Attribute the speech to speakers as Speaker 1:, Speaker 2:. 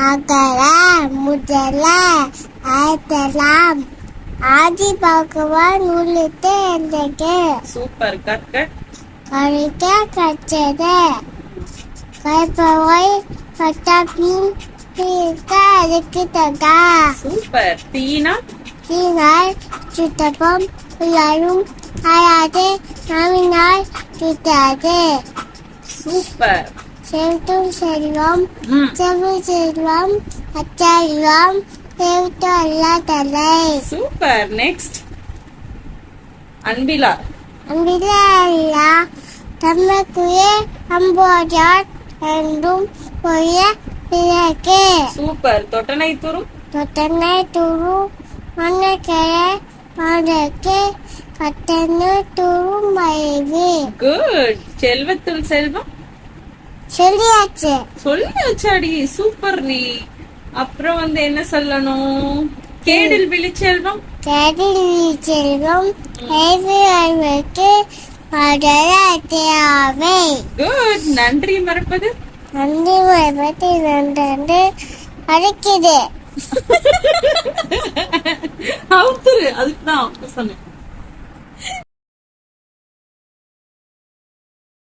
Speaker 1: அகர முதல ஆயத்தலாம் ஆதி பகவான் உள்ளிட்டு எழுதுக.
Speaker 2: சூப்பர். கற்க
Speaker 1: கழிக்க கற்றது கைப்பவை கட்டபின் தீர்க்க இருக்கிறதா.
Speaker 2: சூப்பர். தீனா
Speaker 1: தீனால் சுத்தப்பம் உள்ளாரும் ஆயாது நாவினால் சுத்தாது.
Speaker 2: சூப்பர்.
Speaker 1: செல்வம் செல்வம்
Speaker 2: ம்.
Speaker 1: செல்வ செல்வம் அச்செல்வம் செல்வத்து அல்ல தலை.
Speaker 2: சூப்பர். நெக்ஸ்ட் அன்பிலா
Speaker 1: அம்பிலா தம்மக்குயே அம்போஜார் என்றும் பொய்ய பிறகு.
Speaker 2: சூப்பர். தொட்டனை துரும்
Speaker 1: தொட்டனை துரு மண்ணக்கரை மடக்கு கட்டணு துரு மறைவு.
Speaker 2: குட். செல்வத்துள் செல்வம்
Speaker 1: சொல்லியாச்சு.
Speaker 2: சொல்லியாச்சாடி. சூப்பர் நீ. அப்புறம் என்ன சொல்லணும்? கேடில் விழிச்செல்வம்
Speaker 1: கேடில் செல்வம் அறிவுக்கு மடல தேவை.
Speaker 2: குட். நன்றி மறப்பது
Speaker 1: நன்றி மரபத்தை நன்றன்று அழைக்குது.
Speaker 2: அவுத்துரு. அதுக்குதான் சொன்னேன்.